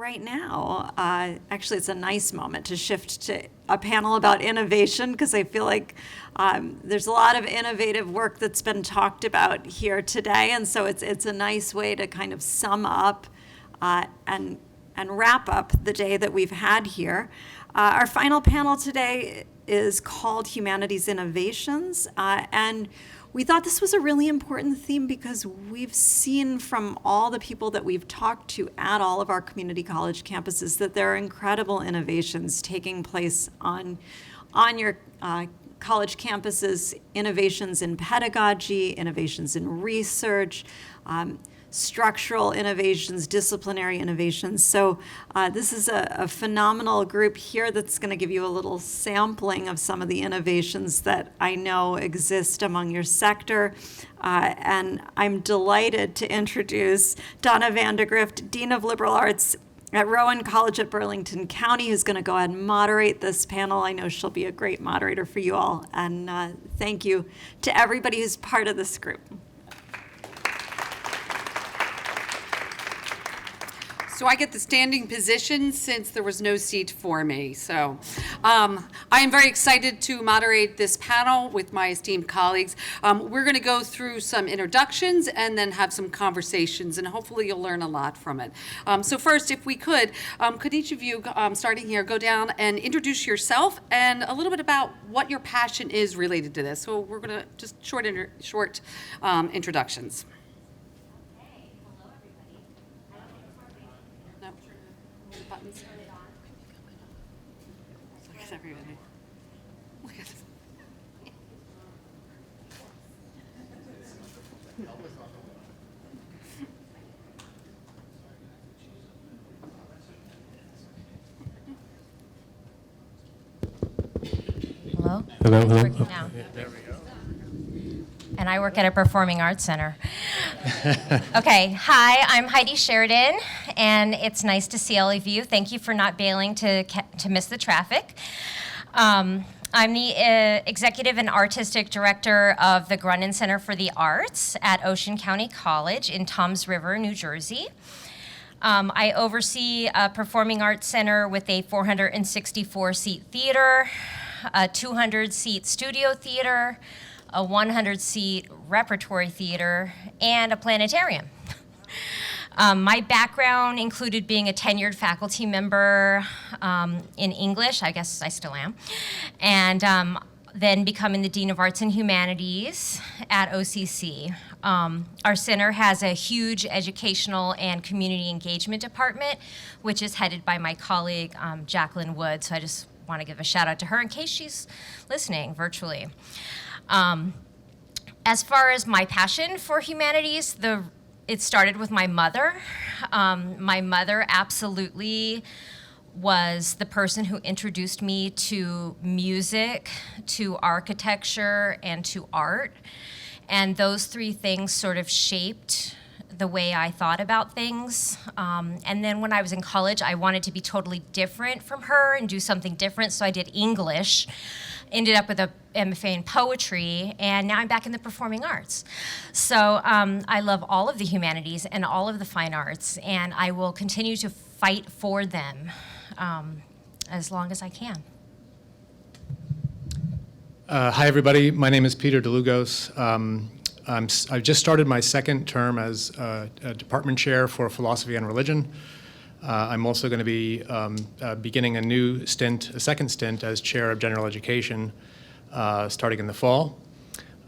right now. Actually, it's a nice moment to shift to a panel about innovation, because I feel like there's a lot of innovative work that's been talked about here today, and so it's a nice way to kind of sum up and wrap up the day that we've had here. Our final panel today is called Humanities Innovations, and we thought this was a really important theme because we've seen from all the people that we've talked to at all of our community college campuses that there are incredible innovations taking place on your college campuses, innovations in pedagogy, innovations in research, structural innovations, disciplinary innovations. So this is a phenomenal group here that's going to give you a little sampling of some of the innovations that I know exist among your sector. And I'm delighted to introduce Donna Vandegrift, Dean of Liberal Arts at Rowan College at Burlington County, who's going to go ahead and moderate this panel. I know she'll be a great moderator for you all. And thank you to everybody who's part of this group. So I get the standing position since there was no seat for me. So I am very excited to moderate this panel with my esteemed colleagues. We're going to go through some introductions and then have some conversations, and hopefully you'll learn a lot from it. So first, if we could each of you, starting here, go down and introduce yourself and a little bit about what your passion is related to this. So we're going to just short introductions. Buttons. Look at everybody. Look at this. Hello? Hello, hello. Working now. There we go. And I work at a performing arts center. Okay, hi, I'm Heidi Sheridan, and it's nice to see all of you. Thank you for not bailing to miss the traffic. I'm the executive and artistic director of the Grunin Center for the Arts at Ocean County College in Toms River, New Jersey. I oversee a performing arts center with a 464-seat theater, a 200-seat studio theater, a 100-seat repertory theater, and a planetarium. My background included being a tenured faculty member in English, I guess I still am, and then becoming the Dean of Arts and Humanities at OCC. Our center has a huge educational and community engagement department, which is headed by my colleague, Jacqueline Wood, so I just want to give a shout out to her in case she's listening virtually. As far as my passion for humanities, it started with my mother. My mother absolutely was the person who introduced me to music, to architecture, and to art. And those three things sort of shaped the way I thought about things. And then when I was in college, I wanted to be totally different from her and do something different, so I did English. Ended up with a MFA in poetry, and now I'm back in the performing arts. So I love all of the humanities and all of the fine arts, and I will continue to fight for them as long as I can. Hi, everybody. My name is Peter DeLugos. I've just started my second term as a department chair for philosophy and religion. I'm also going to be beginning a second stint as chair of general education starting in the fall.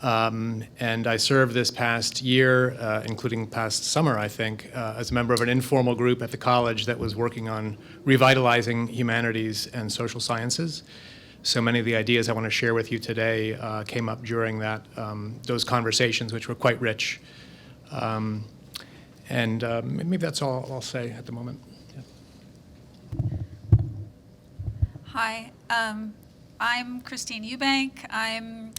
And I served this past year, including past summer, I think, as a member of an informal group at the college that was working on revitalizing humanities and social sciences. So many of the ideas I want to share with you today came up during those conversations, which were quite rich. And maybe that's all I'll say at the moment. Hi, I'm Christine Eubank. I'm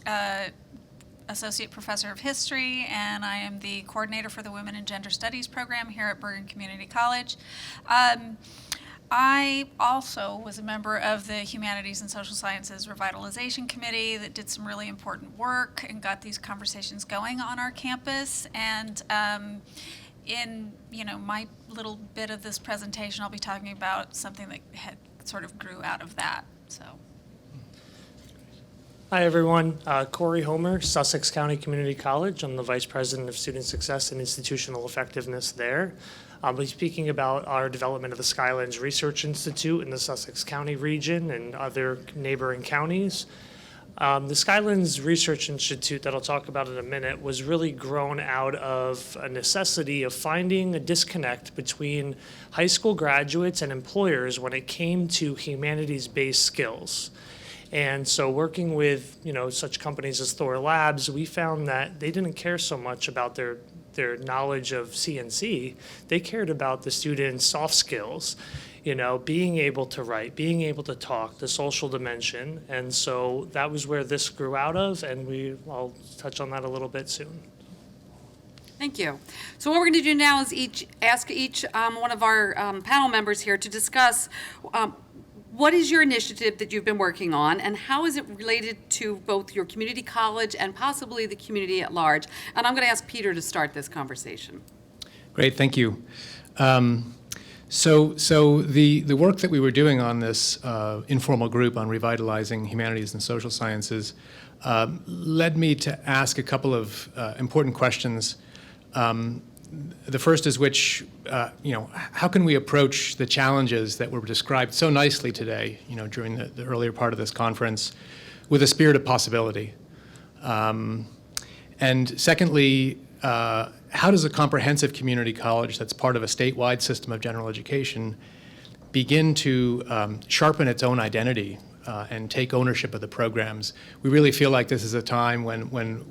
Associate Professor of History, and I am the coordinator for the Women and Gender Studies program here at Bergen Community College. I also was a member of the Humanities and Social Sciences Revitalization Committee that did some really important work and got these conversations going on our campus. And in, my little bit of this presentation, I'll be talking about something that had sort of grew out of that, so. Hi, everyone. Corey Homer, Sussex County Community College. I'm the Vice President of Student Success and Institutional Effectiveness there. I'll be speaking about our development of the Skylands Research Institute in the Sussex County region and other neighboring counties. The Skylands Research Institute that I'll talk about in a minute was really grown out of a necessity of finding a disconnect between high school graduates and employers when it came to humanities-based skills. And so working with, such companies as Thor Labs, we found that they didn't care so much about their knowledge of CNC. They cared about the students' soft skills, being able to write, being able to talk, the social dimension. And so that was where this grew out of, and I'll touch on that a little bit soon. Thank you. So what we're going to do now is ask each one of our panel members here to discuss what is your initiative that you've been working on, and how is it related to both your community college and possibly the community at large? And I'm going to ask Peter to start this conversation. Great, thank you. So the work that we were doing on this informal group on revitalizing humanities and social sciences led me to ask a couple of important questions. The first is how can we approach the challenges that were described so nicely today, during the earlier part of this conference, with a spirit of possibility? And secondly, how does a comprehensive community college that's part of a statewide system of general education begin to sharpen its own identity and take ownership of the programs? We really feel like this is a time when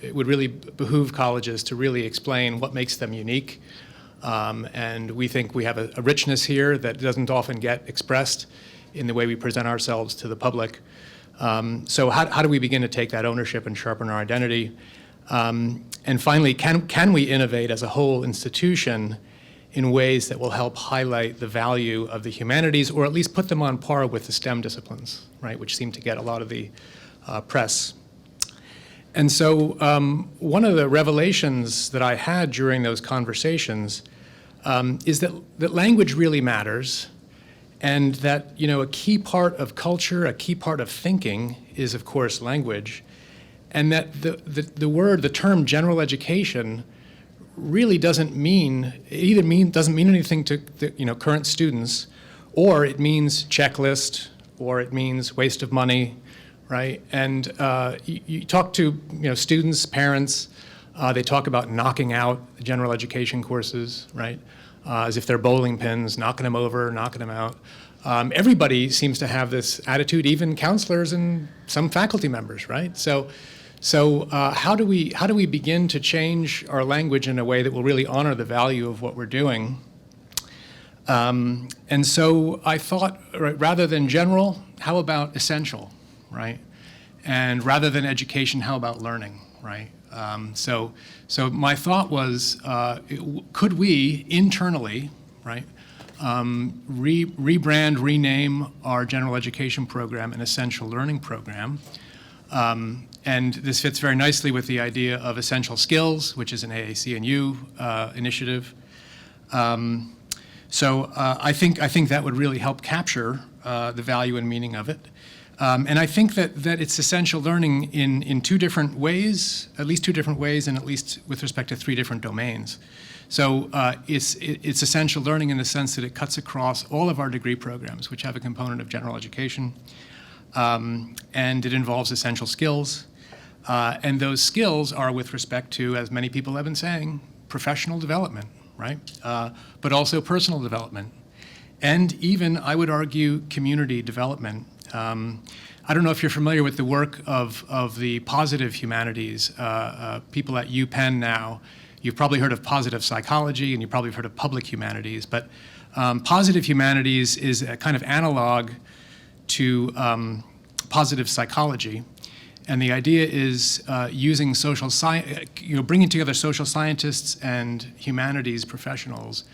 it would really behoove colleges to really explain what makes them unique. And we think we have a richness here that doesn't often get expressed in the way we present ourselves to the public. So how do we begin to take that ownership and sharpen our identity? And finally, can we innovate as a whole institution in ways that will help highlight the value of the humanities, or at least put them on par with the STEM disciplines, right, which seem to get a lot of the press. And so one of the revelations that I had during those conversations is that language really matters, and that a key part of culture, a key part of thinking is, of course, language, and that the term general education really doesn't mean anything to the, current students, or it means checklist, or it means waste of money, right? And you talk to students, parents, they talk about knocking out general education courses, right? As if they're bowling pins, knocking them over, knocking them out. Everybody seems to have this attitude, even counselors and some faculty members, right? So how do we begin to change our language in a way that will really honor the value of what we're doing? And so I thought, rather than general, how about essential, right? And rather than education, how about learning, right? So my thought was, could we internally, right, rebrand, rename our general education program an essential learning program? And this fits very nicely with the idea of essential skills, which is an AAC&U initiative. So I think that would really help capture the value and meaning of it. And I think that it's essential learning in two different ways, at least two different ways, and at least with respect to three different domains. So it's essential learning in the sense that it cuts across all of our degree programs, which have a component of general education, and it involves essential skills. And those skills are with respect to, as many people have been saying, professional development, right? But also personal development. And even, I would argue, community development. I don't know if you're familiar with the work of the positive humanities, people at UPenn now. You've probably heard of positive psychology, and you've probably heard of public humanities. But positive humanities is a kind of analog to positive psychology. And the idea is using social science, bringing together social scientists and humanities professionals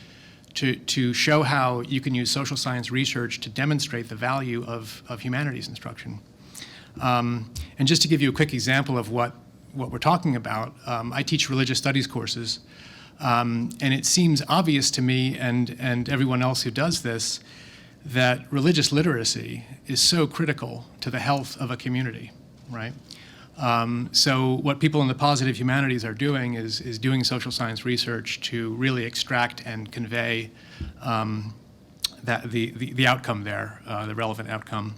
to show how you can use social science research to demonstrate the value of humanities instruction. And just to give you a quick example of what we're talking about, I teach religious studies courses, And it seems obvious to me and everyone else who does this that religious literacy is so critical to the health of a community, right? So what people in the positive humanities are doing is doing social science research to really extract and convey the outcome there, the relevant outcome.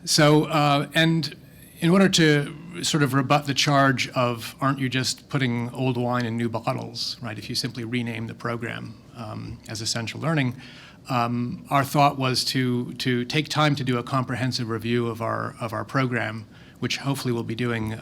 So, and in order to sort of rebut the charge of aren't you just putting old wine in new bottles, right, if you simply rename the program as essential learning, our thought was to take time to do a comprehensive review of our program, which hopefully we'll be doing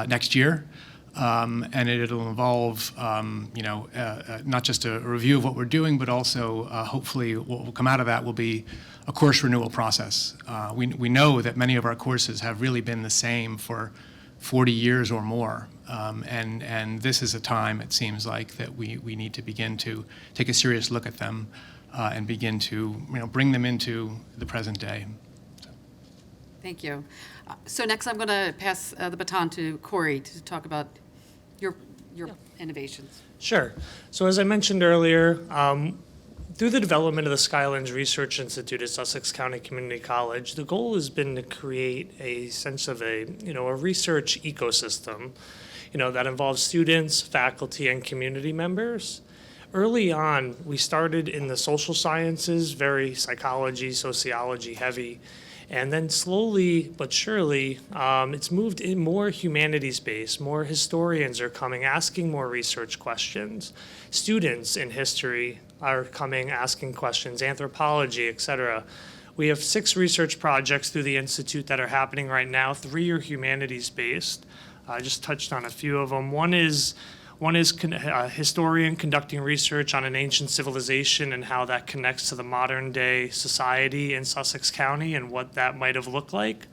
next year. And it'll involve, not just a review of what we're doing, but also hopefully what will come out of that will be a course renewal process. We know that many of our courses have really been the same for 40 years or more. And this is a time, it seems like, that we need to begin to take a serious look at them and begin to bring them into the present day. Thank you. So next I'm going to pass the baton to Corey to talk about your innovations. Sure. So as I mentioned earlier, through the development of the Skylands Research Institute at Sussex County Community College, the goal has been to create a sense of a research ecosystem, that involves students, faculty, and community members. Early on, we started in the social sciences, very psychology, sociology heavy. And then slowly but surely, it's moved in more humanities-based. More historians are coming, asking more research questions. Students in history are coming, asking questions, anthropology, et cetera. We have 6 research projects through the Institute that are happening right now. 3 are humanities-based. I just touched on a few of them. One is a historian conducting research on an ancient civilization and how that connects to the modern day society in Sussex County and what that might have looked like.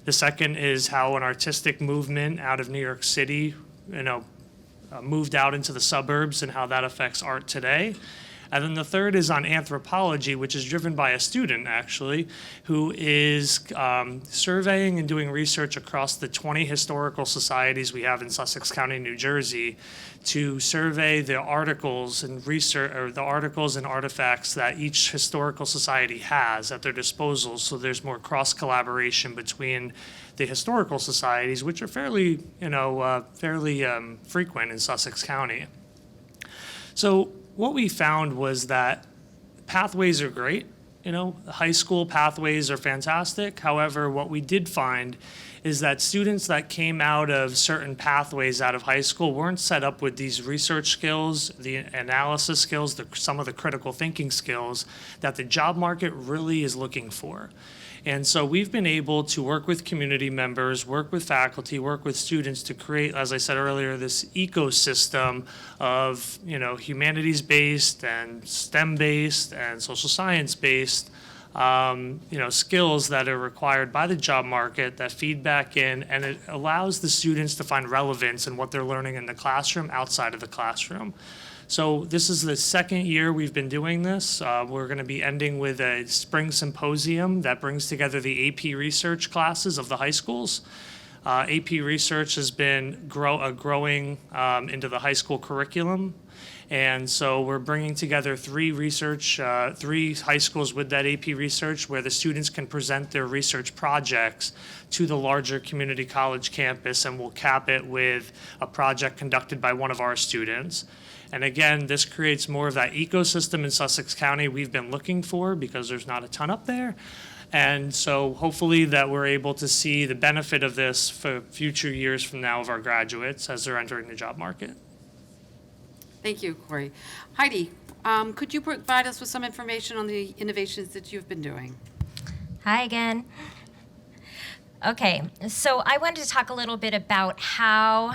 The second is how an artistic movement out of New York City, moved out into the suburbs and how that affects art today. And then the third is on anthropology, which is driven by a student, actually, who is surveying and doing research across the 20 historical societies we have in Sussex County, New Jersey, to survey the articles and research, or the articles and artifacts that each historical society has at their disposal. So there's more cross-collaboration between the historical societies, which are fairly frequent in Sussex County. So what we found was that pathways are great. High school pathways are fantastic. However, what we did find is that students that came out of certain pathways out of high school weren't set up with these research skills, the analysis skills, some of the critical thinking skills that the job market really is looking for. And so we've been able to work with community members, work with faculty, work with students to create, as I said earlier, this ecosystem of, humanities-based and STEM-based and social science-based, skills that are required by the job market that feed back in, and it allows the students to find relevance in what they're learning in the classroom outside of the classroom. So this is the second year we've been doing this. We're going to be ending with a spring symposium that brings together the AP research classes of the high schools. AP research has been growing into the high school curriculum. And so we're bringing together 3 high schools with that AP research where the students can present their research projects to the larger community college campus, and we'll cap it with a project conducted by one of our students. And again, this creates more of that ecosystem in Sussex County we've been looking for because there's not a ton up there. And so hopefully that we're able to see the benefit of this for future years from now of our graduates as they're entering the job market. Thank you, Corey. Heidi, could you provide us with some information on the innovations that you've been doing? Hi again. Okay, so I wanted to talk a little bit about how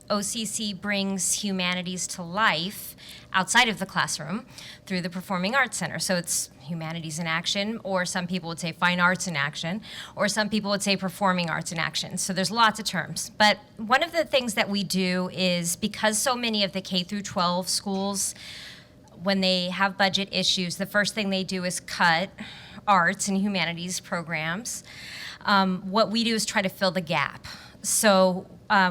OCC brings humanities to life outside of the classroom through the Performing Arts Center. So it's humanities in action, or some people would say fine arts in action, or some people would say performing arts in action. So there's lots of terms. But one of the things that we do is, because so many of the K through 12 schools, when they have budget issues, the first thing they do is cut arts and humanities programs. What we do is try to fill the gap. So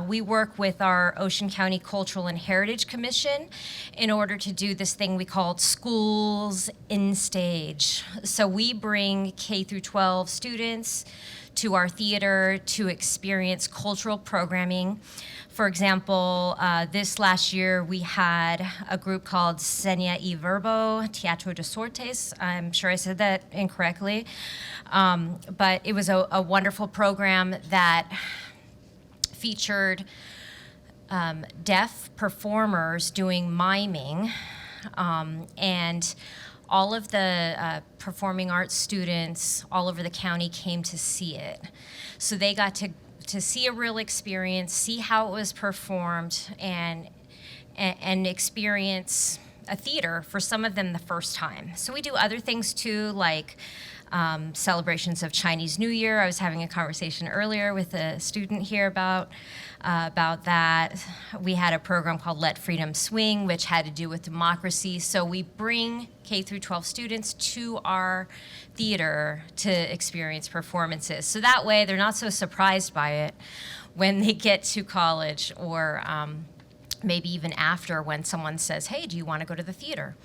we work with our Ocean County Cultural and Heritage Commission in order to do this thing we called Schools in Stage. So we bring K through 12 students to our theater to experience cultural programming. For example, this last year we had a group called Senia y Verbo Teatro de Sortes. I'm sure I said that incorrectly. But it was a wonderful program that featured deaf performers doing miming, and all of the performing arts students all over the county came to see it. So they got to see a real experience, see how it was performed, and experience a theater, for some of them the first time. So we do other things too, like celebrations of Chinese New Year. I was having a conversation earlier with a student here about that. We had a program called Let Freedom Swing, which had to do with democracy. So we bring K through 12 students to our theater to experience performances. So that way they're not so surprised by it when they get to college, or maybe even after, when someone says, hey, do you want to go to the theater?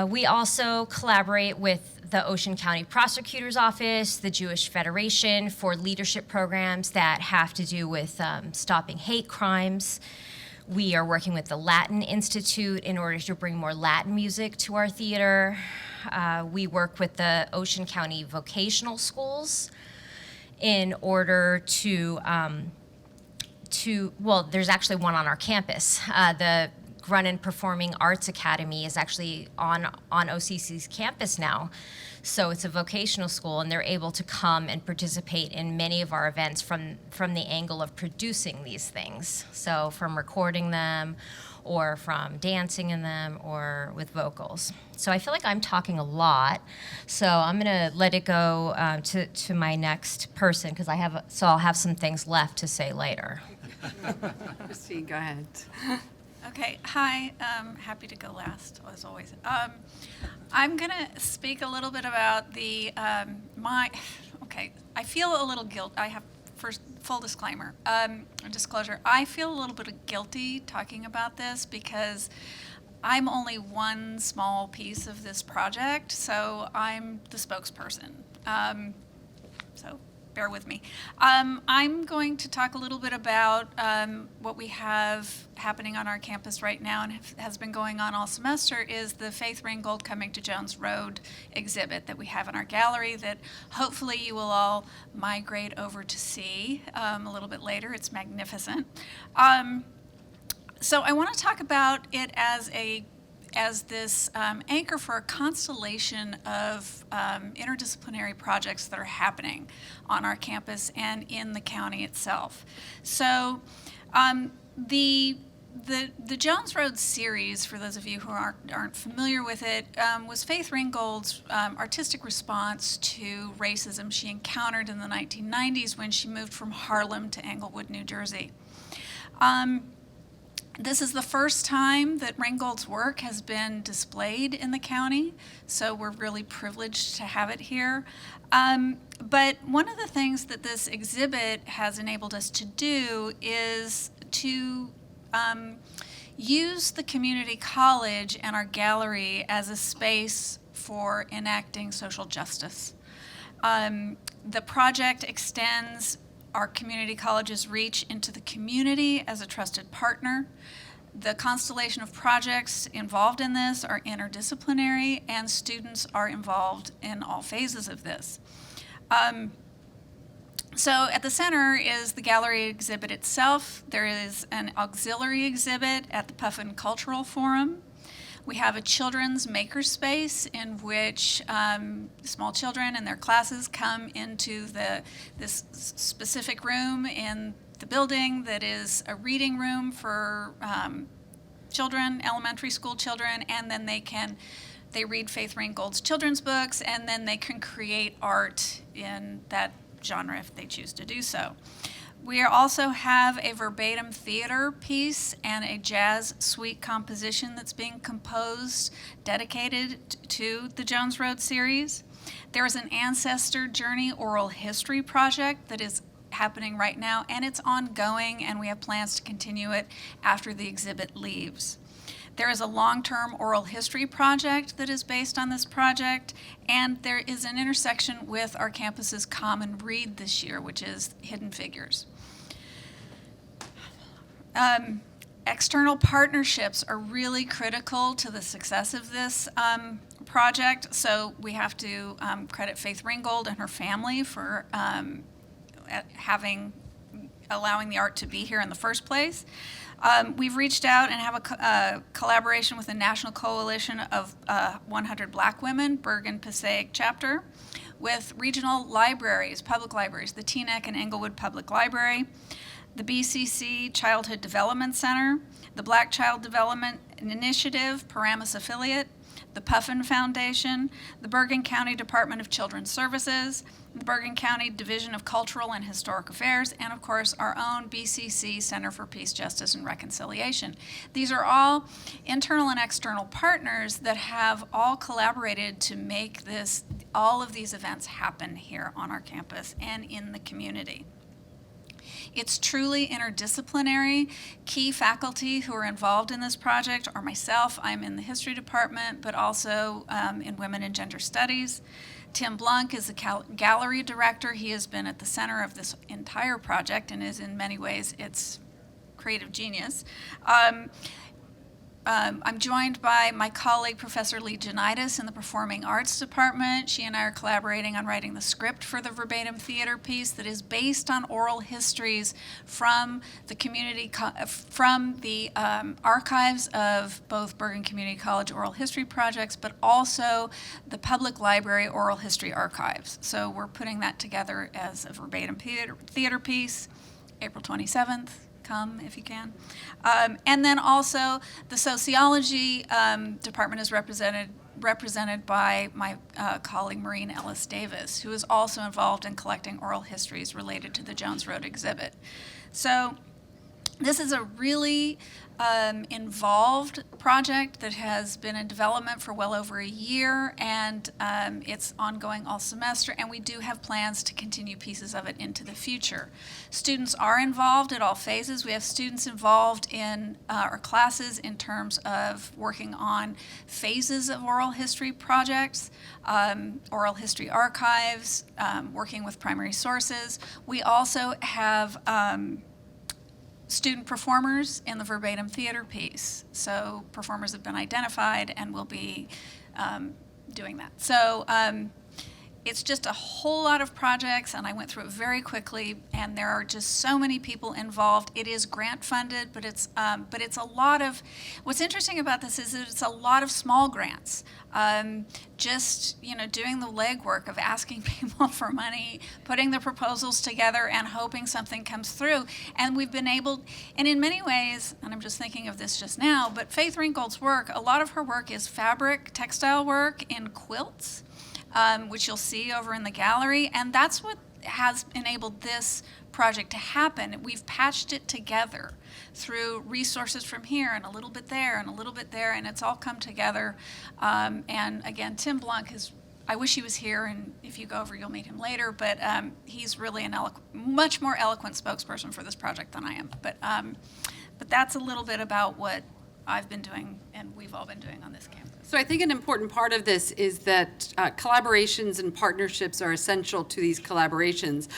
We also collaborate with the Ocean County Prosecutor's Office, the Jewish Federation, for leadership programs that have to do with stopping hate crimes. We are working with the Latin Institute in order to bring more Latin music to our theater. We work with the Ocean County Vocational Schools in order to well, there's actually one on our campus. The Grunin Performing Arts Academy is actually on OCC's campus now. So it's a vocational school, and they're able to come and participate in many of our events from the angle of producing these things. So from recording them, or from dancing in them, or with vocals. So I feel like I'm talking a lot. So I'm gonna let it go to my next person, because I'll have some things left to say later. Christine, go ahead. Okay, hi, happy to go last, as always. I'm gonna speak a little bit about the, I feel a little guilt, I have, first, full disclaimer, disclosure, I feel a little bit guilty talking about this because I'm only one small piece of this project, so I'm the spokesperson. So bear with me. I'm going to talk a little bit about what we have happening on our campus right now, and has been going on all semester, is the Faith Ringgold Coming to Jones Road exhibit that we have in our gallery that hopefully you will all migrate over to see a little bit later. It's magnificent. So I want to talk about it as this anchor for a constellation of interdisciplinary projects that are happening on our campus and in the county itself. So the Jones Road series, for those of you who aren't familiar with it, was Faith Ringgold's artistic response to racism she encountered in the 1990s when she moved from Harlem to Englewood, New Jersey. This is the first time that Ringgold's work has been displayed in the county, so we're really privileged to have it here. But one of the things that this exhibit has enabled us to do is to use the community college and our gallery as a space for enacting social justice. The project extends our community college's reach into the community as a trusted partner. The constellation of projects involved in this are interdisciplinary, and students are involved in all phases of this. So at the center is the gallery exhibit itself. There is an auxiliary exhibit at the Puffin Cultural Forum. We have a children's makerspace in which small children and their classes come into this specific room in the building that is a reading room for children, elementary school children, and then they read Faith Ringgold's children's books, and then they can create art in that genre if they choose to do so. We also have a verbatim theater piece and a jazz suite composition that's being composed, dedicated to the Jones Road series. There is an Ancestor Journey oral history project that is happening right now, and it's ongoing, and we have plans to continue it after the exhibit leaves. There is a long-term oral history project that is based on this project, and there is an intersection with our campus's common read this year, which is Hidden Figures. External partnerships are really critical to the success of this project, so we have to credit Faith Ringgold and her family for allowing the art to be here in the first place. We've reached out and have a collaboration with the National Coalition of 100 Black Women, Bergen Passaic chapter, with regional libraries, public libraries, the Teaneck and Englewood Public Library, the BCC Childhood Development Center, the Black Child Development Initiative, Paramus affiliate, the Puffin Foundation, the Bergen County Department of Children's Services, the Bergen County Division of Cultural and Historic Affairs, and of course our own BCC Center for Peace, Justice, and Reconciliation. These are all internal and external partners that have all collaborated to make all of these events happen here on our campus and in the community. It's truly interdisciplinary. Key faculty who are involved in this project are myself. I'm in the history department, but also in women and gender studies. Tim Blunk is the gallery director. He has been at the center of this entire project and is in many ways its creative genius. I'm joined by my colleague, Professor Lee Janitis, in the Performing Arts Department. She and I are collaborating on writing the script for the verbatim theater piece that is based on oral histories from the archives of both Bergen Community College oral history projects, but also the public library oral history archives. So we're putting that together as a verbatim theater piece, April 27th. Come if you can. And then also the sociology department is represented by my colleague Maureen Ellis Davis, who is also involved in collecting oral histories related to the Jones Road exhibit. So this is a really involved project that has been in development for well over a year, and it's ongoing all semester, and we do have plans to continue pieces of it into the future. Students are involved at all phases. We have students involved in our classes in terms of working on phases of oral history projects, oral history archives, working with primary sources. We also have student performers in the verbatim theater piece. So performers have been identified and will be doing that. So it's just a whole lot of projects, and I went through it very quickly, and there are just so many people involved. It is grant funded, but it's a lot of, what's interesting about this is that it's a lot of small grants. Just, doing the legwork of asking people for money, putting the proposals together and hoping something comes through. And we've been able, and in many ways, and I'm just thinking of this just now, but Faith Ringgold's work, a lot of her work is fabric, textile work in quilts, which you'll see over in the gallery. And that's what has enabled this project to happen. We've patched it together through resources from here and a little bit there and a little bit there, and it's all come together. And again, Tim Blunk is, I wish he was here, and if you go over, you'll meet him later, but he's really an much more eloquent spokesperson for this project than I am. But that's a little bit about what I've been doing and we've all been doing on this campus. So I think an important part of this is that collaborations and partnerships are essential to these collaborations,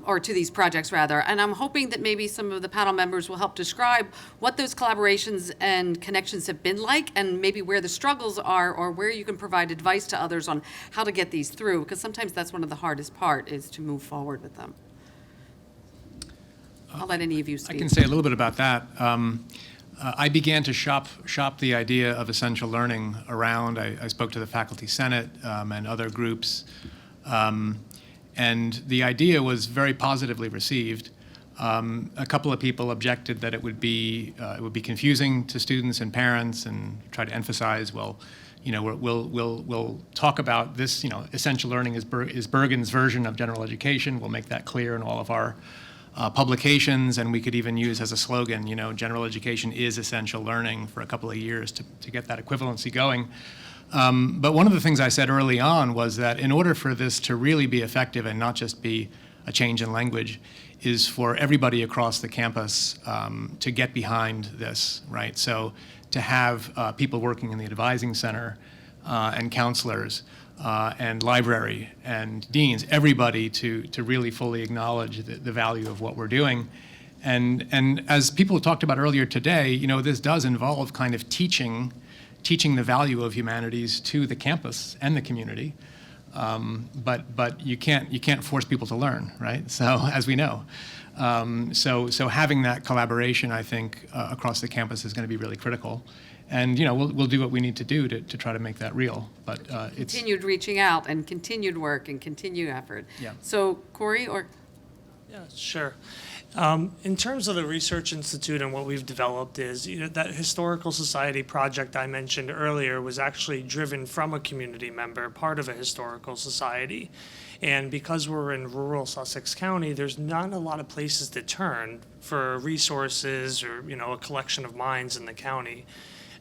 or to these projects rather. And I'm hoping that maybe some of the panel members will help describe what those collaborations and connections have been like, and maybe where the struggles are, or where you can provide advice to others on how to get these through, because sometimes that's one of the hardest part, is to move forward with them. I'll let any of you speak. I can say a little bit about that. I began to shop the idea of essential learning around. I spoke to the Faculty Senate and other groups, and the idea was very positively received. A couple of people objected that it would be confusing to students and parents, and try to emphasize, well, we'll talk about this. Essential learning is Bergen's version of general education. We'll make that clear in all of our publications, and we could even use as a slogan, general education is essential learning, for a couple of years to get that equivalency going. But one of the things I said early on was that in order for this to really be effective and not just be a change in language, is for everybody across the campus to get behind this, right? So to have people working in the advising center and counselors and library and deans, everybody to really fully acknowledge the value of what we're doing. And as people talked about earlier today, you know, this does involve kind of teaching the value of humanities to the campus and the community. But you can't force people to learn, right? So as we know, so having that collaboration, I think, across the campus is going to be really critical. And you know, we'll do what we need to do to try to make that real. But it's Continued reaching out and continued work and continued effort. Yeah. So Corey, or Yeah, sure. In terms of the Research Institute and what we've developed is, you know, that Historical Society project I mentioned earlier was actually driven from a community member, part of a historical society. And because we're in rural Sussex County, there's not a lot of places to turn for resources or, you know, a collection of minds in the county.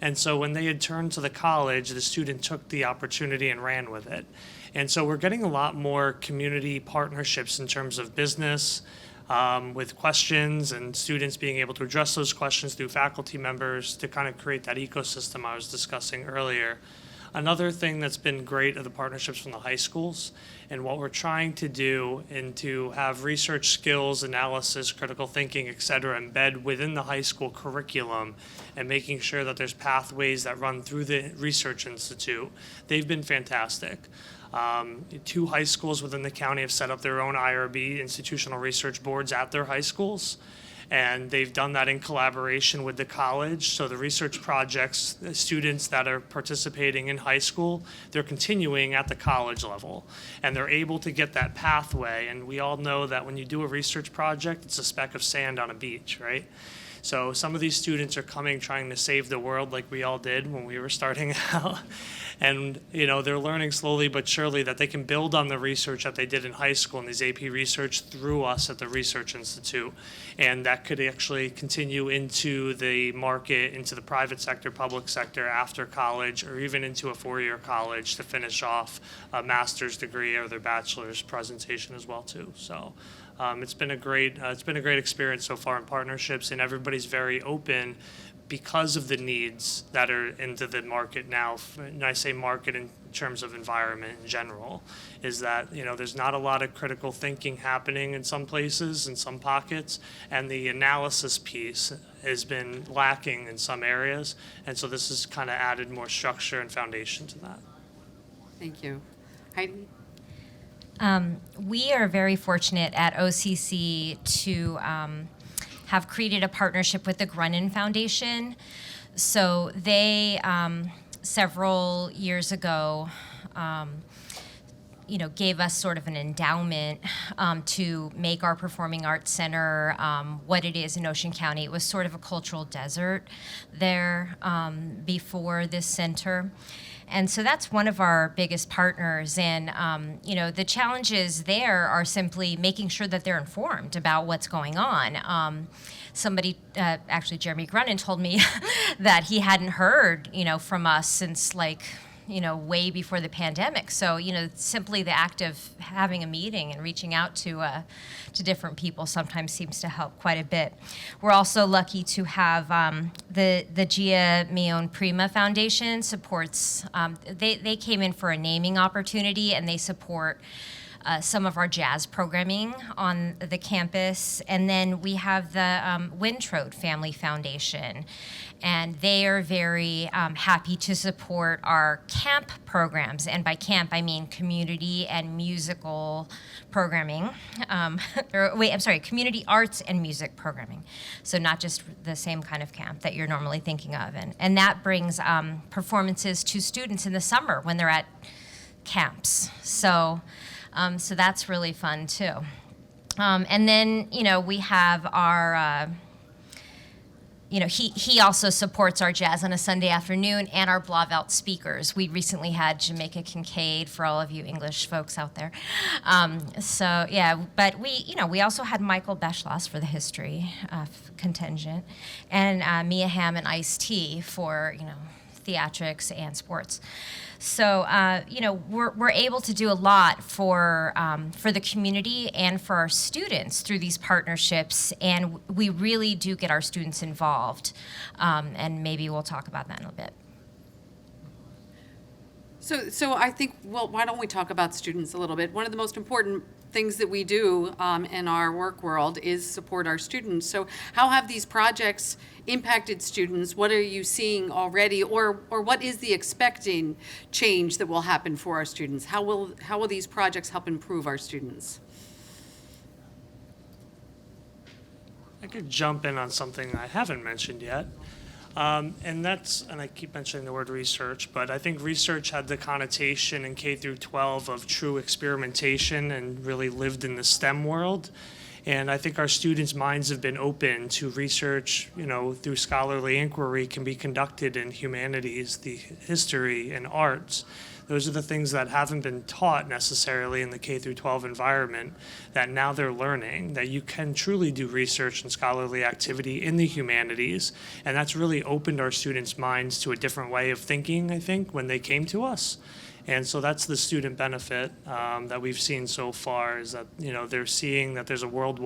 And so when they had turned to the college, the student took the opportunity and ran with it. And so we're getting a lot more community partnerships in terms of business, with questions and students being able to address those questions through faculty members to kind of create that ecosystem I was discussing earlier. Another thing that's been great are the partnerships from the high schools, and what we're trying to do and to have research skills, analysis, critical thinking, et cetera, embed within the high school curriculum and making sure that there's pathways that run through the Research Institute. They've been fantastic. 2 high schools within the county have set up their own IRB, institutional research boards, at their high schools. And they've done that in collaboration with the college. So the research projects, the students that are participating in high school, they're continuing at the college level. And they're able to get that pathway. And we all know that when you do a research project, it's a speck of sand on a beach, right? So some of these students are coming trying to save the world like we all did when we were starting out. And, you know, they're learning slowly but surely that they can build on the research that they did in high school and these AP research through us at the Research Institute. And that could actually continue into the market, into the private sector, public sector after college, or even into a 4-year college to finish off a master's degree or their bachelor's presentation as well too. So it's been a great experience so far in partnerships, and everybody's very open because of the needs that are into the market now. And I say market in terms of environment in general, is that, you know, there's not a lot of critical thinking happening in some places, in some pockets, and the analysis piece has been lacking in some areas. And so this has kind of added more structure and foundation to that. thank you. Heidi? We are very fortunate at OCC to have created a partnership with the Grunin Foundation. So they, several years ago, you know, gave us sort of an endowment to make our Performing Arts Center what it is in Ocean County. It was sort of a cultural desert there before this center. And so that's one of our biggest partners. And, you know, the challenges there are simply making sure that they're informed about what's going on. Somebody, actually Jeremy Grunin, told me that he hadn't heard, you know, from us since like, you know, way before the pandemic. So, you know, simply the act of having a meeting and reaching out to different people sometimes seems to help quite a bit. We're also lucky to have the Gia Mion Prima Foundation supports, they came in for a naming opportunity, and they support some of our jazz programming on the campus. And then we have the Wintrode Family Foundation, and they are very happy to support our camp programs. And by camp, I mean community and musical programming. Community arts and music programming. So not just the same kind of camp that you're normally thinking of. And that brings performances to students in the summer when they're at camps. So that's really fun too. And then, you know, we have our, you know, he also supports our Jazz on a Sunday Afternoon and our Blauvelt speakers. We recently had Jamaica Kincaid, for all of you English folks out there. So yeah, but we also had Michael Beschloss for the history contingent, and Mia Hamm and Ice-T for, you know, theatrics, and sports. So, we're able to do a lot for the community and for our students through these partnerships, and we really do get our students involved. And maybe we'll talk about that in a bit. So I think, well, why don't we talk about students a little bit? One of the most important things that we do in our work world is support our students. So how have these projects impacted students? What are you seeing already, or what is the expecting change that will happen for our students? How will these projects help improve our students? I could jump in on something I haven't mentioned yet. And I keep mentioning the word research, but I think research had the connotation in K through 12 of true experimentation and really lived in the STEM world. And I think our students' minds have been open to research, through scholarly inquiry can be conducted in humanities, the history, and arts. Those are the things that haven't been taught necessarily in the K through 12 environment that now they're learning, that you can truly do research and scholarly activity in the humanities. And that's really opened our students' minds to a different way of thinking, I think, when they came to us. And so that's the student benefit that we've seen so far, is that they're seeing that there's a world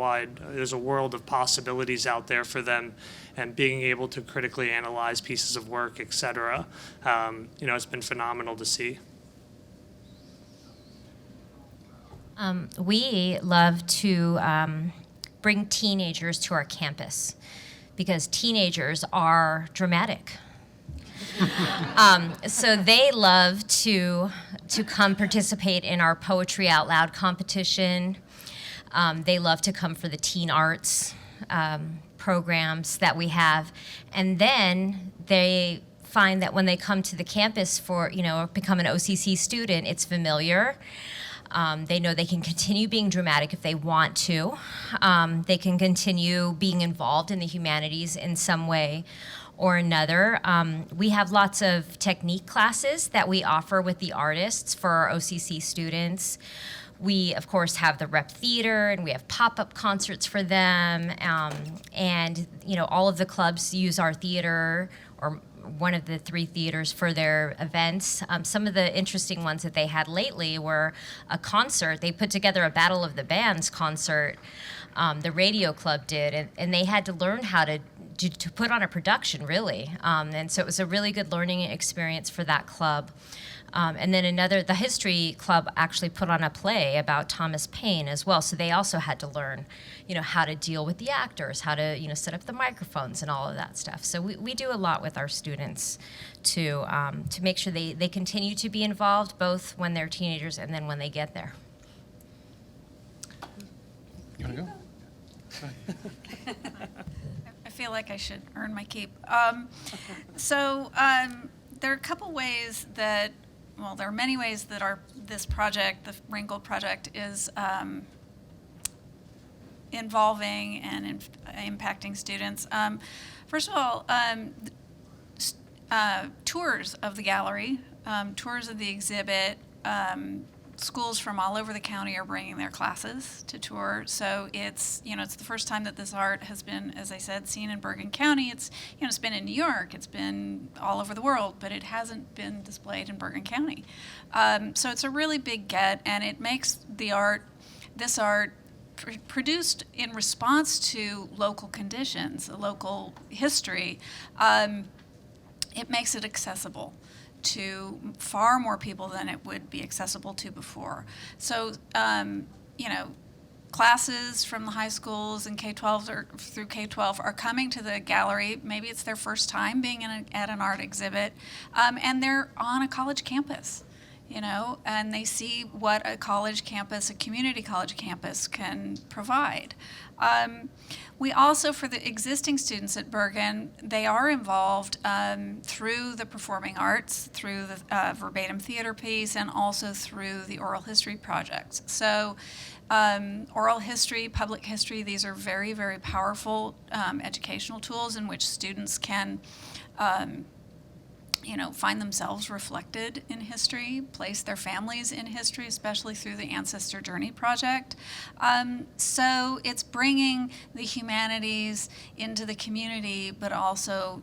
of possibilities out there for them, and being able to critically analyze pieces of work, et cetera. It's been phenomenal to see. We love to bring teenagers to our campus because teenagers are dramatic. So they love to come participate in our Poetry Out Loud competition. They love to come for the teen arts programs that we have. And then they find that when they come to the campus for, become an OCC student, it's familiar. They know they can continue being dramatic if they want to. They can continue being involved in the humanities in some way or another. We have lots of technique classes that we offer with the artists for our OCC students. We, of course, have the rep theater, and we have pop-up concerts for them. And, all of the clubs use our theater, or one of the 3 theaters, for their events. Some of the interesting ones that they had lately were a concert. They put together a Battle of the Bands concert. The radio club did, and they had to learn how to put on a production, really. And so it was a really good learning experience for that club. And then the history club actually put on a play about Thomas Paine as well. So they also had to learn, how to deal with the actors, how to, set up the microphones and all of that stuff. So we do a lot with our students to make sure they continue to be involved, both when they're teenagers and then when they get there. You want to go? I feel like I should earn my keep. There are a couple ways that, there are many ways that this project, the Ringgold Project, is involving and impacting students. First of all, tours of the gallery, tours of the exhibit. Schools from all over the county are bringing their classes to tour. So it's the first time that this art has been, as I said, seen in Bergen County. It's been in New York, it's been all over the world, but it hasn't been displayed in Bergen County. So it's a really big get, and it makes this art produced in response to local conditions, local history. It makes it accessible to far more people than it would be accessible to before. So, classes from the high schools and K-12 or through K-12 are coming to the gallery. Maybe it's their first time being at an art exhibit, and they're on a college campus, and they see what a college campus, a community college campus, can provide. We also, for the existing students at Bergen, they are involved through the performing arts, through the verbatim theater piece, and also through the oral history projects. So oral history, public history, these are very, very powerful educational tools in which students can find themselves reflected in history, place their families in history, especially through the Ancestor Journey Project. So it's bringing the humanities into the community, but also,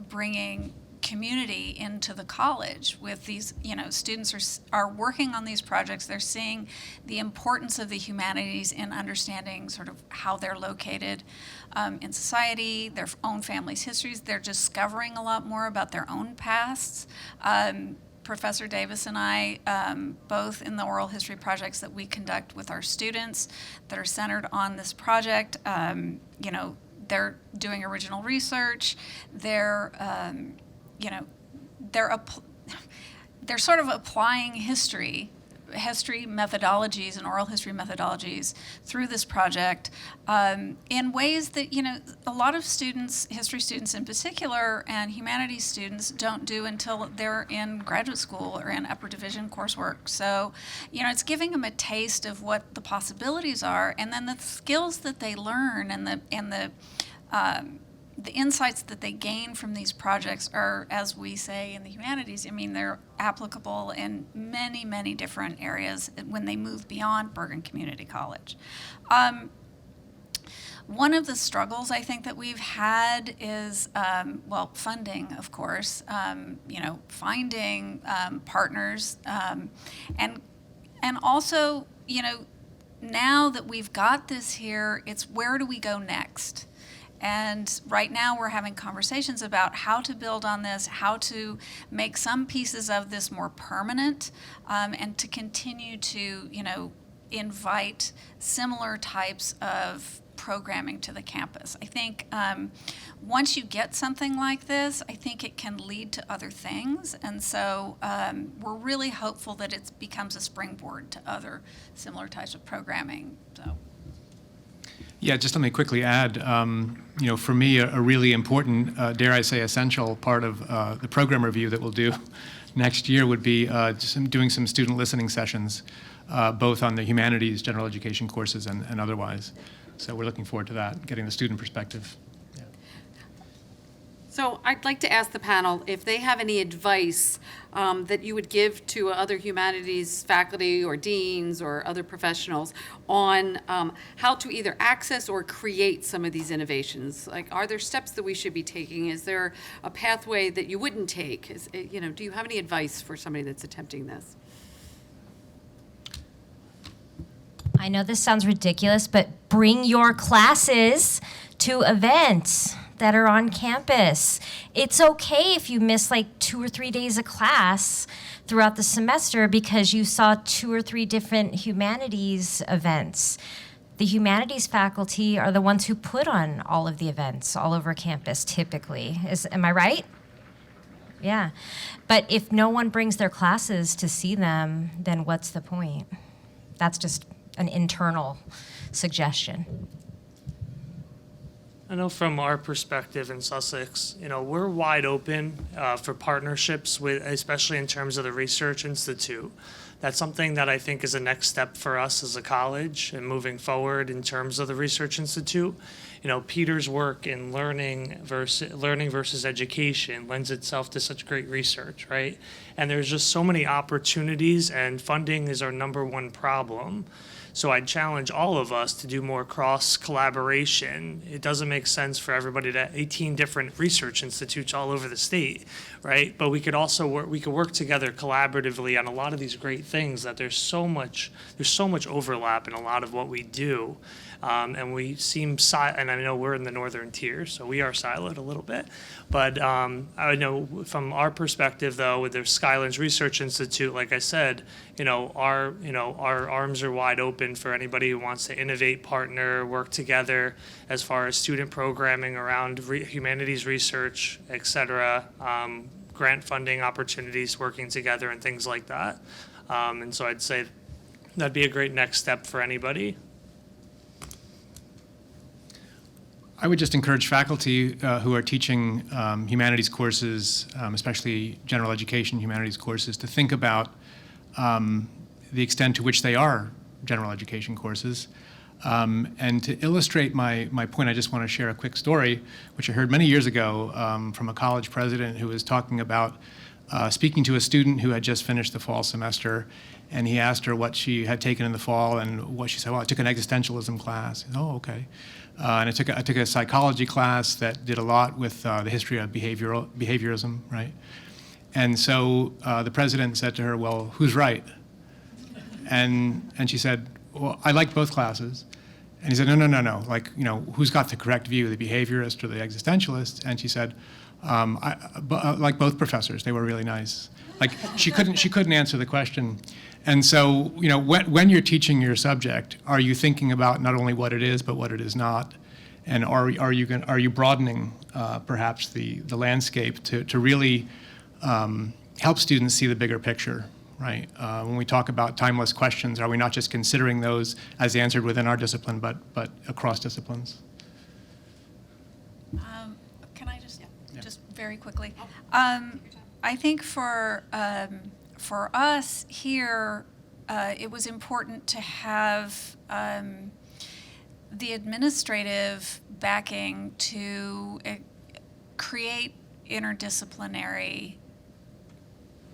bringing community into the college with these, students are working on these projects. They're seeing the importance of the humanities in understanding sort of how they're located in society, their own families' histories. They're discovering a lot more about their own pasts. Professor Davis and I, both in the oral history projects that we conduct with our students that are centered on this project, they're doing original research. They're they're sort of applying history methodologies and oral history methodologies through this project in ways that, a lot of students, history students in particular, and humanities students don't do until they're in graduate school or in upper division coursework. So, it's giving them a taste of what the possibilities are, and then the skills that they learn and the insights that they gain from these projects are, as we say in the humanities, they're applicable in many, many different areas when they move beyond Bergen Community College. One of the struggles I think that we've had is, funding, of course, finding partners, and also, now that we've got this here, it's where do we go next? And right now we're having conversations about how to build on this, how to make some pieces of this more permanent, and to continue to, invite similar types of programming to the campus. I think once you get something like this, I think it can lead to other things. And so we're really hopeful that it becomes a springboard to other similar types of programming. So. Yeah, just let me quickly add, for me, a really important, dare I say, essential part of the program review that we'll do next year would be doing some student listening sessions, both on the humanities, general education courses, and otherwise. So we're looking forward to that, getting the student perspective. Yeah. So I'd like to ask the panel if they have any advice that you would give to other humanities faculty or deans or other professionals on how to either access or create some of these innovations. Like, are there steps that we should be taking? Is there a pathway that you wouldn't take? Do you have any advice for somebody that's attempting this? I know this sounds ridiculous, but bring your classes to events that are on campus. It's okay if you miss like 2 or 3 days of class throughout the semester because you saw 2 or 3 different humanities events. The humanities faculty are the ones who put on all of the events all over campus typically. Am I right? Yeah. But if no one brings their classes to see them, then what's the point? That's just an internal suggestion. I know from our perspective in Sussex, we're wide open for partnerships with, especially in terms of the Research Institute. That's something that I think is a next step for us as a college and moving forward in terms of the Research Institute. Peter's work in learning versus education lends itself to such great research, right? And there's just so many opportunities, and funding is our number one problem. So I'd challenge all of us to do more cross collaboration. It doesn't make sense for everybody to 18 different research institutes all over the state, right? But we could also work together collaboratively on a lot of these great things that there's so much overlap in a lot of what we do. And we seem and I know we're in the northern tier, so we are siloed a little bit. But I know from our perspective, though, with the Skylands Research Institute, like I said, our arms are wide open for anybody who wants to innovate, partner, work together as far as student programming around humanities research, et cetera, grant funding opportunities, working together, and things like that. And so I'd say that'd be a great next step for anybody. I would just encourage faculty who are teaching humanities courses, especially general education humanities courses, to think about the extent to which they are general education courses. And to illustrate my point, I just want to share a quick story, which I heard many years ago from a college president who was talking about speaking to a student who had just finished the fall semester, and he asked her what she had taken in the fall, and what she said, well, I took an existentialism class. Oh, okay. And I took a psychology class that did a lot with the history of behaviorism, right? And so the president said to her, well, who's right? And she said, well, I liked both classes. And he said, no. Like, who's got the correct view, the behaviorist or the existentialist? And she said, like both professors, they were really nice. Like she couldn't answer the question. And so, when you're teaching your subject, are you thinking about not only what it is, but what it is not? And are you broadening perhaps the landscape to really help students see the bigger picture? Right. When we talk about timeless questions, are we not just considering those as answered within our discipline, but across disciplines? Can I just very quickly? I think for us here, it was important to have the administrative backing to create interdisciplinary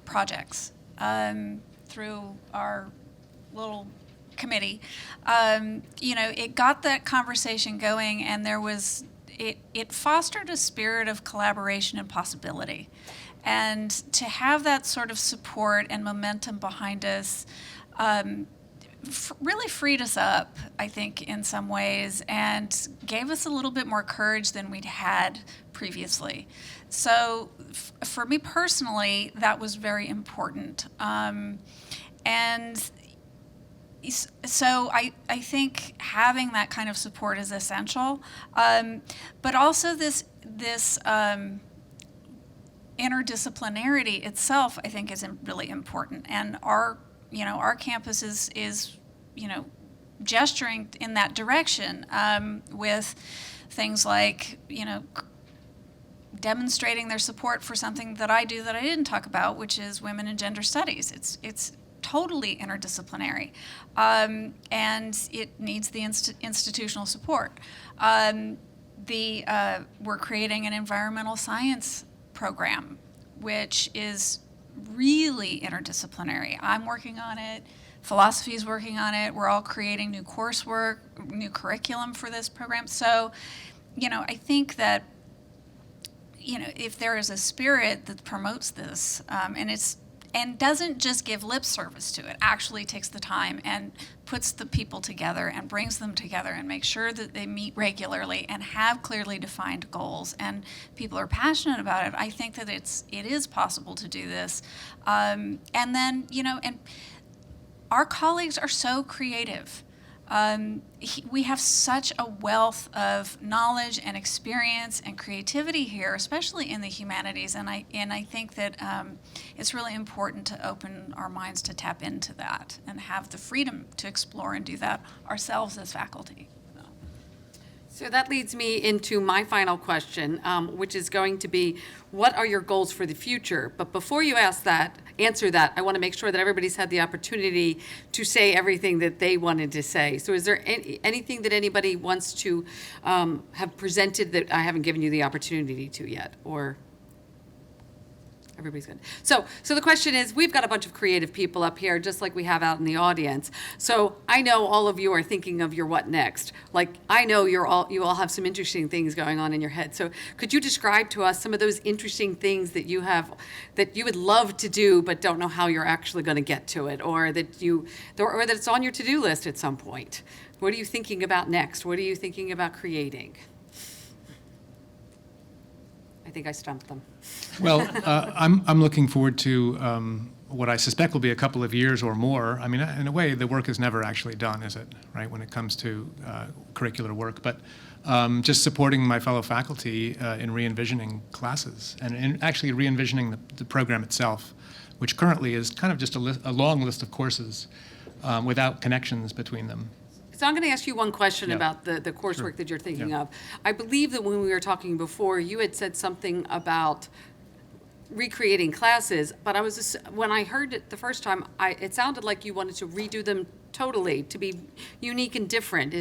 projects through our little committee. It got that conversation going, and it fostered a spirit of collaboration and possibility. And to have that sort of support and momentum behind us really freed us up, I think, in some ways, and gave us a little bit more courage than we'd had previously. So for me personally, that was very important. And so I think having that kind of support is essential. But also this interdisciplinarity itself, I think, is really important. And our campus is gesturing in that direction with things like, demonstrating their support for something that I do that I didn't talk about, which is women and gender studies. It's totally interdisciplinary, and it needs the institutional support. We're creating an environmental science program, which is really interdisciplinary. I'm working on it. Philosophy is working on it. We're all creating new coursework, new curriculum for this program. So, I think that, if there is a spirit that promotes this, and doesn't just give lip service to it, actually takes the time and puts the people together and brings them together and makes sure that they meet regularly and have clearly defined goals, and people are passionate about it, I think that it is possible to do this. And then, and our colleagues are so creative. We have such a wealth of knowledge and experience and creativity here, especially in the humanities, and I think that it's really important to open our minds to tap into that and have the freedom to explore and do that ourselves as faculty. So that leads me into my final question, which is going to be, what are your goals for the future? But before you answer that, I want to make sure that everybody's had the opportunity to say everything that they wanted to say. So is there anything that anybody wants to have presented that I haven't given you the opportunity to yet? Or everybody's good. So the question is, we've got a bunch of creative people up here, just like we have out in the audience. So I know all of you are thinking of your what next. Like, I know you all have some interesting things going on in your head. So could you describe to us some of those interesting things that you have, that you would love to do but don't know how you're actually going to get to it, or that it's on your to-do list at some point? What are you thinking about next? What are you thinking about creating? I think I stumped them. Well, I'm looking forward to what I suspect will be a couple of years or more. I mean, in a way, the work is never actually done, is it, right, when it comes to curricular work? But just supporting my fellow faculty in re-envisioning classes and actually re-envisioning the program itself, which currently is kind of just a long list of courses without connections between them. So I'm going to ask you one question Yeah. about the coursework Sure. that you're thinking Yeah. of. I believe that when we were talking before, you had said something about recreating classes, but when I heard it the first time, it sounded like you wanted to redo them totally, to be unique and different.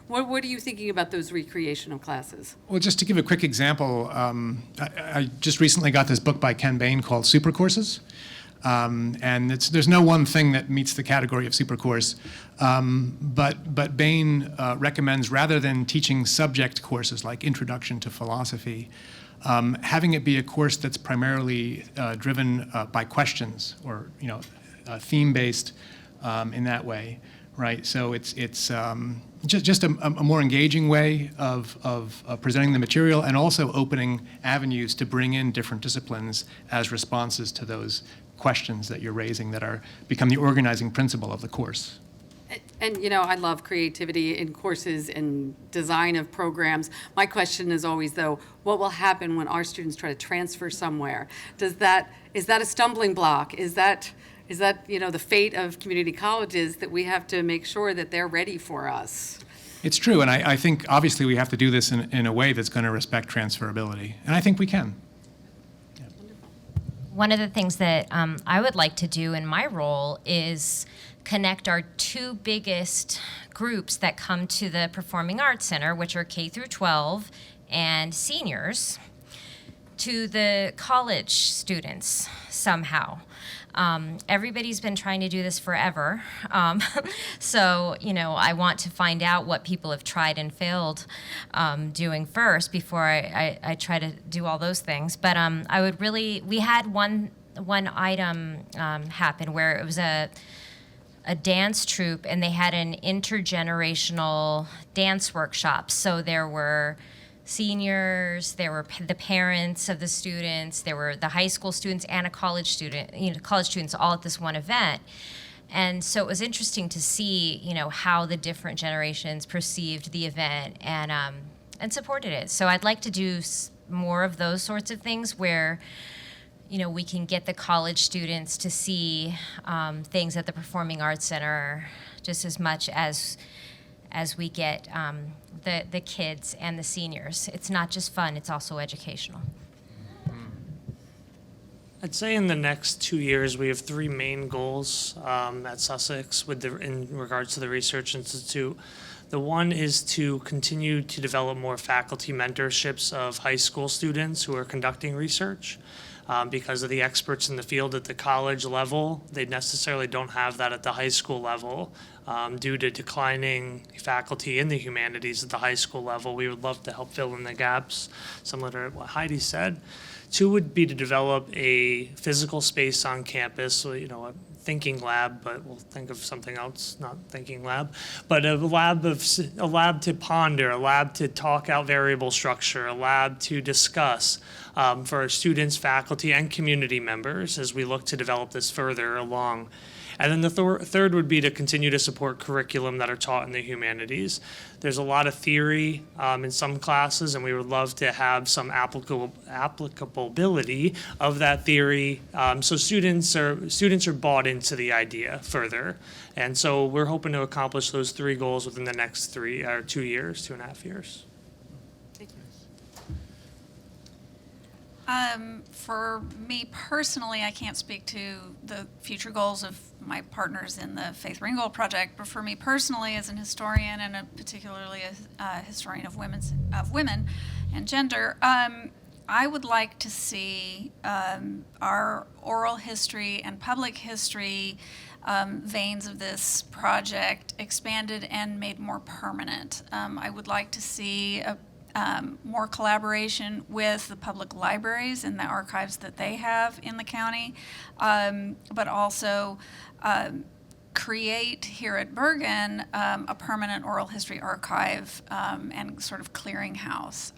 What are you thinking about those recreational classes? Well, just to give a quick example, I just recently got this book by Ken Bain called Super Courses. And there's no one thing that meets the category of super course, but Bain recommends, rather than teaching subject courses like Introduction to Philosophy, having it be a course that's primarily driven by questions, or theme-based in that way, right? So it's just a more engaging way of presenting the material, and also opening avenues to bring in different disciplines as responses to those questions that you're raising that become the organizing principle of the course. And, I love creativity in courses and design of programs. My question is always, though, what will happen when our students try to transfer somewhere? Is that a stumbling block? Is that the fate of community colleges, that we have to make sure that they're ready for us? It's true, and I think obviously we have to do this in a way that's going to respect transferability, and I think we can. One of the things that I would like to do in my role is connect our two biggest groups that come to the Performing Arts Center, which are K through 12 and seniors, to the college students somehow. Everybody's been trying to do this forever. So, I want to find out what people have tried and failed doing first before I try to do all those things. But we had one item happen where it was a dance troupe, and they had an intergenerational dance workshop. So there were seniors, there were the parents of the students, there were the high school students and a college student, college students all at this one event. And so it was interesting to see, how the different generations perceived the event and supported it. So I'd like to do more of those sorts of things where, we can get the college students to see things at the Performing Arts Center just as much as we get the kids and the seniors. It's not just fun, it's also educational. I'd say in the next 2 years, we have three main goals at Sussex in regards to the Research Institute. The one is to continue to develop more faculty mentorships of high school students who are conducting research. Because of the experts in the field at the college level, they necessarily don't have that at the high school level. Due to declining faculty in the humanities at the high school level, we would love to help fill in the gaps, similar to what Heidi said. Two would be to develop a physical space on campus, so, a thinking lab, but we'll think of something else, not thinking lab, but a lab to ponder, a lab to talk out variable structure, a lab to discuss for our students, faculty, and community members as we look to develop this further along. And then the third would be to continue to support curriculum that are taught in the humanities. There's a lot of theory in some classes, and we would love to have some applicability of that theory, so students are bought into the idea further. And so we're hoping to accomplish those three goals within the next 2 years, 2.5 years. For me personally, I can't speak to the future goals of my partners in the Faith Ringgold Project, but for me personally, as an historian and particularly a historian of women and gender, I would like to see our oral history and public history veins of this project expanded and made more permanent. I would like to see more collaboration with the public libraries and the archives that they have in the county, but also create here at Bergen a permanent oral history archive and sort of clearinghouse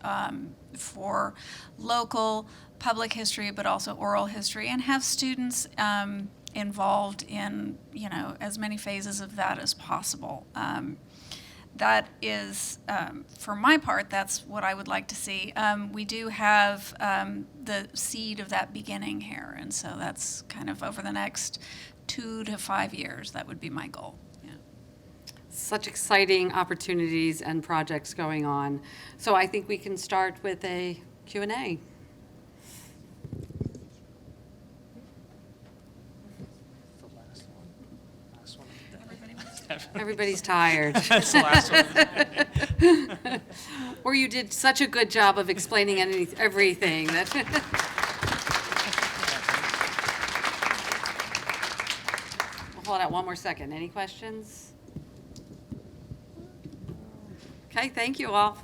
for local public history, but also oral history, and have students involved in as many phases of that as possible. That is, for my part, that's what I would like to see. We do have the seed of that beginning here, and so that's kind of over the next 2 to 5 years. That would be my goal. Yeah. Such exciting opportunities and projects going on. So I think we can start with a Q&A. Everybody's tired. That's the last one. Or you did such a good job of explaining everything that. Hold on one more second. Any questions? Okay, thank you all.